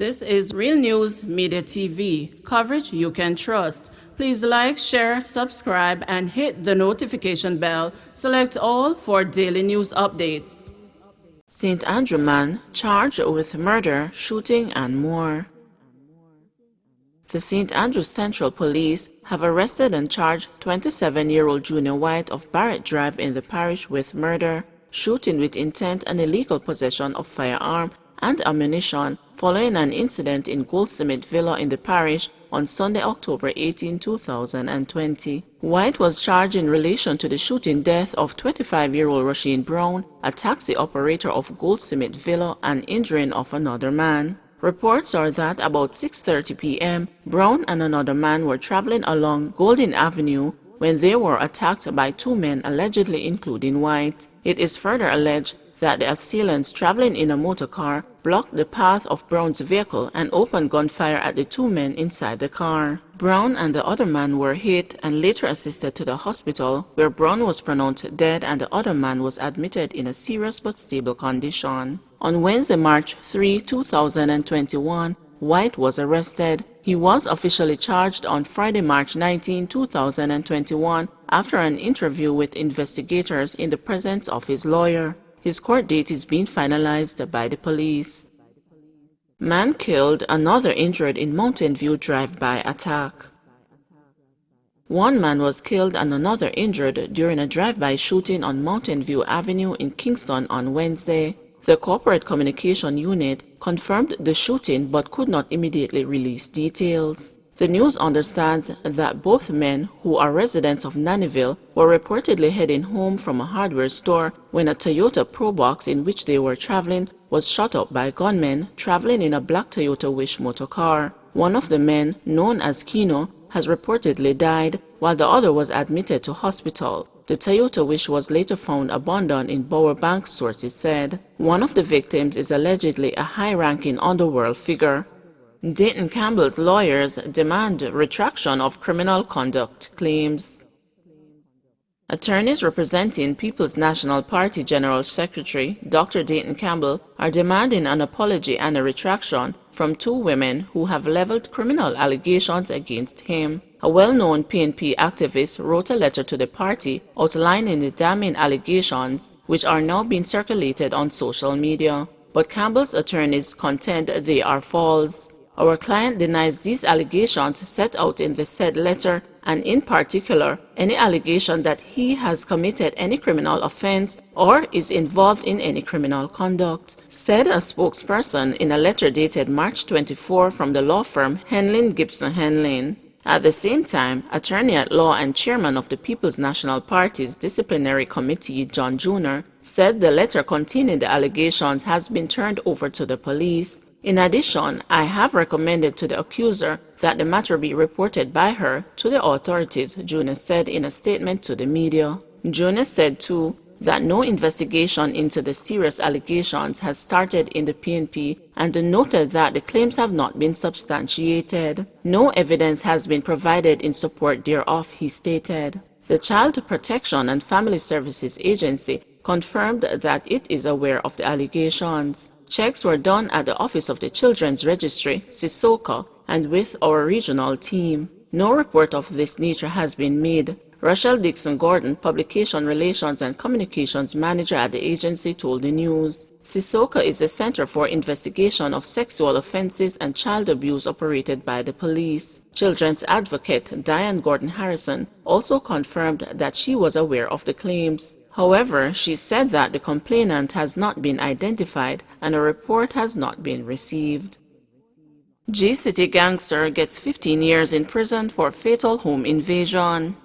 This is Real News Media TV, coverage you can trust. Please like, share, subscribe, and hit the notification bell. Select all for daily news updates. St. Andrew man charged with murder, shooting, and more. The St. Andrew Central Police have arrested and charged 27-year-old Junior White of Barrett Drive in the parish with murder, shooting with intent, and illegal possession of firearm and ammunition following an incident in Goldsmith Villa in the parish on Sunday, October 18, 2020. White was charged in relation to the shooting death of 25-year-old Rasheen Brown, a taxi operator of Goldsmith Villa, and injuring of another man. Reports are that about 6:30 p.m., Brown and another man were traveling along Golden Avenue when they were attacked by two men, allegedly including White. It is further alleged that the assailants traveling in a motor car blocked the path of Brown's vehicle and opened gunfire at the two men inside the car. Brown and the other man were hit and later assisted to the hospital, where Brown was pronounced dead and the other man was admitted in a serious but stable condition. On Wednesday, March 3, 2021, White was arrested. He was officially charged on Friday, March 19, 2021, after an interview with investigators in the presence of his lawyer. His court date is being finalized by the police. Man killed, another injured in Mountain View drive-by attack. One man was killed and another injured during a drive-by shooting on Mountain View Avenue in Kingston on Wednesday. The Corporate Communication Unit confirmed the shooting but could not immediately release details. The news understands that both men, who are residents of Nannyville, were reportedly heading home from a hardware store when a Toyota Probox in which they were traveling was shot up by gunmen traveling in a black Toyota Wish motor car. One of the men, known as Kino, has reportedly died, while the other was admitted to hospital. The Toyota Wish was later found abandoned in Bowerbank, sources said. One of the victims is allegedly a high-ranking underworld figure. Dayton Campbell's lawyers demand retraction of criminal conduct claims. Attorneys representing People's National Party General Secretary Dr. Dayton Campbell are demanding an apology and a retraction from two women who have leveled criminal allegations against him. A well-known PNP activist wrote a letter to the party outlining the damning allegations, which are now being circulated on social media. But Campbell's attorneys contend they are false. Our client denies these allegations set out in the said letter, and in particular, any allegation that he has committed any criminal offense or is involved in any criminal conduct, said a spokesperson in a letter dated March 24 from the law firm Henlin Gibson Henlin. At the same time, attorney at law and chairman of the People's National Party's Disciplinary Committee, John Jr., said the letter containing the allegations has been turned over to the police. In addition, I have recommended to the accuser that the matter be reported by her to the authorities, Jonas said in a statement to the media. Jonas said too that no investigation into the serious allegations has started in the PNP and noted that the claims have not been substantiated. No evidence has been provided in support thereof, he stated. The Child Protection and Family Services Agency confirmed that it is aware of the allegations. Checks were done at the Office of the Children's Registry, Sissoko, and with our regional team. No report of this nature has been made. Rochelle Dixon Gordon, Publication Relations and Communications Manager at the agency, told the news. Sissoko is the Center for Investigation of Sexual Offenses and Child Abuse operated by the police. Children's advocate Diane Gordon Harrison also confirmed that she was aware of the claims. However, she said that the complainant has not been identified and a report has not been received. G-City gangster gets 15 years in prison for fatal home invasion.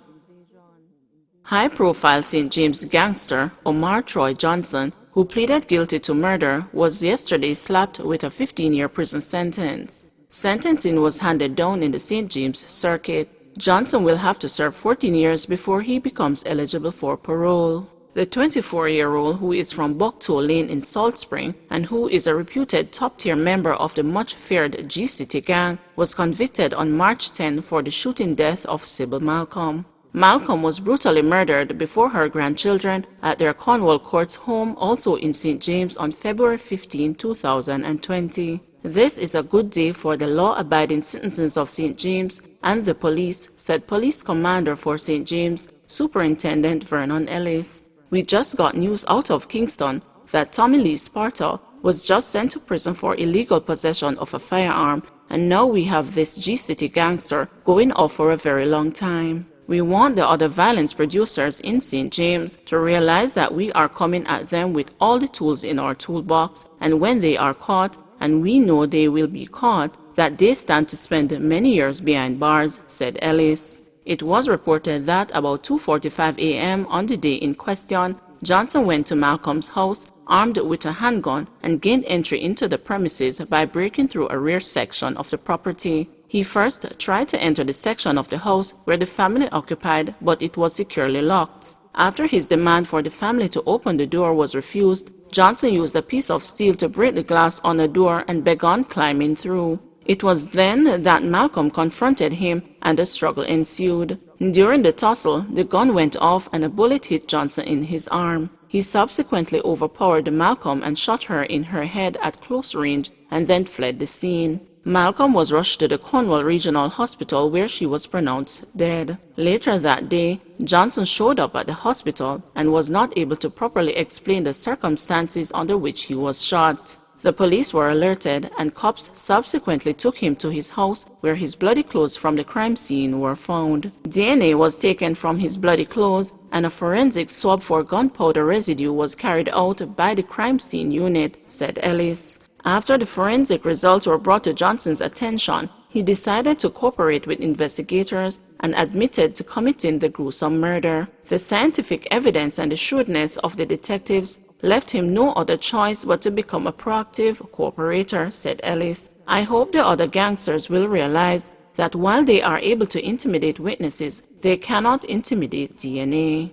High-profile St. James gangster Omar Troy Johnson, who pleaded guilty to murder, was yesterday slapped with a 15-year prison sentence. Sentencing was handed down in the St. James circuit. Johnson will have to serve 14 years before he becomes eligible for parole. The 24-year-old, who is from Bucktoe Lane in Salt Spring and who is a reputed top-tier member of the much-feared G-City gang, was convicted on March 10 for the shooting death of Sybil Malcolm. Malcolm was brutally murdered before her grandchildren at their Cornwall Courts home, also in St. James, on February 15, 2020. "This is a good day for the law-abiding citizens of St. James and the police," said Police Commander for St. James, Superintendent Vernon Ellis. "We just got news out of Kingston that Tommy Lee Sparta was just sent to prison for illegal possession of a firearm, and now we have this G-City gangster going off for a very long time. We want the other violence producers in St. James to realize that we are coming at them with all the tools in our toolbox, and when they are caught, and we know they will be caught, that they stand to spend many years behind bars," said Ellis. It was reported that about 2:45 a.m. on the day in question, Johnson went to Malcolm's house armed with a handgun and gained entry into the premises by breaking through a rear section of the property. He first tried to enter the section of the house where the family occupied, but it was securely locked. After his demand for the family to open the door was refused, Johnson used a piece of steel to break the glass on the door and began climbing through. It was then that Malcolm confronted him and a struggle ensued. During the tussle, the gun went off and a bullet hit Johnson in his arm. He subsequently overpowered Malcolm and shot her in her head at close range and then fled the scene. Malcolm was rushed to the Cornwall Regional Hospital where she was pronounced dead. Later that day, Johnson showed up at the hospital and was not able to properly explain the circumstances under which he was shot. The police were alerted and cops subsequently took him to his house where his bloody clothes from the crime scene were found. DNA was taken from his bloody clothes and a forensic swab for gunpowder residue was carried out by the crime scene unit, said Ellis. After the forensic results were brought to Johnson's attention, he decided to cooperate with investigators and admitted to committing the gruesome murder. The scientific evidence and the shrewdness of the detectives left him no other choice but to become a proactive cooperator, said Ellis. "I hope the other gangsters will realize that while they are able to intimidate witnesses, they cannot intimidate DNA."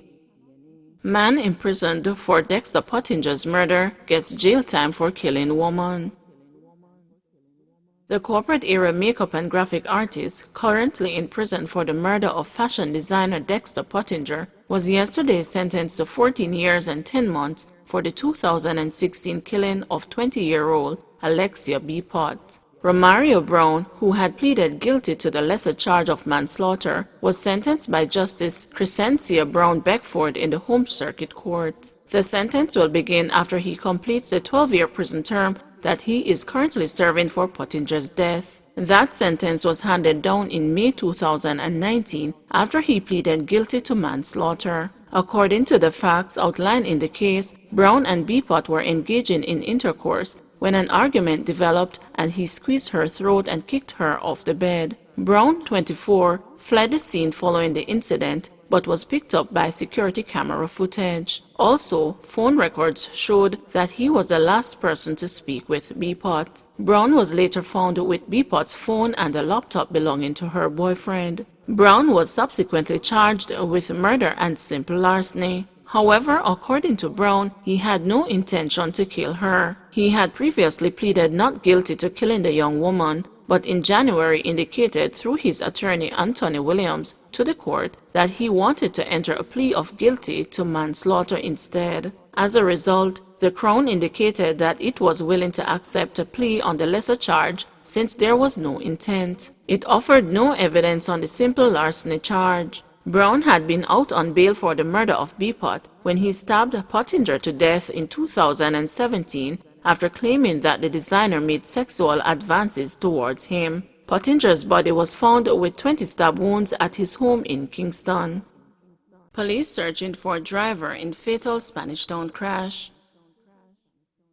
Man imprisoned for Dexter Pottinger's murder gets jail time for killing woman. The corporate-era makeup and graphic artist, currently in prison for the murder of fashion designer Dexter Pottinger, was yesterday sentenced to 14 years and 10 months for the 2016 killing of 20-year-old Alexia B. Pott. Romario Brown, who had pleaded guilty to the lesser charge of manslaughter, was sentenced by Justice Crescencia Brown Beckford in the Home Circuit Court. The sentence will begin after he completes the 12-year prison term that he is currently serving for Pottinger's death. That sentence was handed down in May 2019 after he pleaded guilty to manslaughter. According to the facts outlined in the case, Brown and Beapot were engaging in intercourse when an argument developed and he squeezed her throat and kicked her off the bed. Brown, 24, fled the scene following the incident but was picked up by security camera footage. Also, phone records showed that he was the last person to speak with Beapot. Brown was later found with Beapot's phone and a laptop belonging to her boyfriend. Brown was subsequently charged with murder and simple larceny. However, according to Brown, he had no intention to kill her. He had previously pleaded not guilty to killing the young woman, but in January indicated through his attorney Anthony Williams to the court that he wanted to enter a plea of guilty to manslaughter instead. As a result, the Crown indicated that it was willing to accept a plea on the lesser charge since there was no intent. It offered no evidence on the simple larceny charge. Brown had been out on bail for the murder of Beapot when he stabbed Pottinger to death in 2017 after claiming that the designer made sexual advances towards him. Pottinger's body was found with 20 stab wounds at his home in Kingston. Police searching for a driver in fatal Spanish Town crash.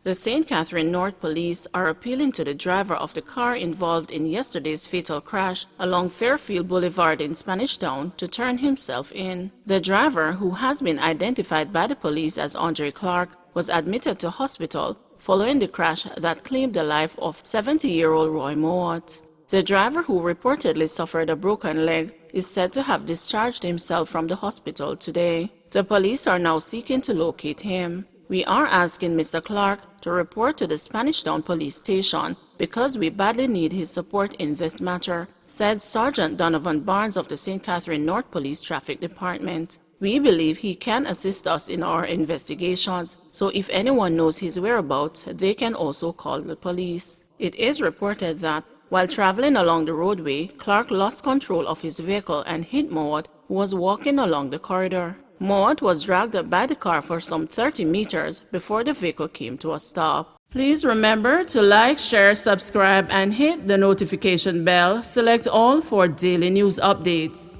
The St. Catherine North Police are appealing to the driver of the car involved in yesterday's fatal crash along Fairfield Boulevard in Spanish Town to turn himself in. The driver, who has been identified by the police as Andre Clark, was admitted to hospital following the crash that claimed the life of 70-year-old Roy Mowat. The driver, who reportedly suffered a broken leg, is said to have discharged himself from the hospital today. The police are now seeking to locate him. "We are asking Mr. Clark to report to the Spanish Town Police Station because we badly need his support in this matter," said Sergeant Donovan Barnes of the St. Catherine North Police Traffic Department. "We believe he can assist us in our investigations, so if anyone knows his whereabouts, they can also call the police." It is reported that, while traveling along the roadway, Clark lost control of his vehicle and hit Maud, who was walking along the corridor. Maud was dragged by the car for some 30 meters before the vehicle came to a stop. Please remember to like, share, subscribe, and hit the notification bell. Select all for daily news updates.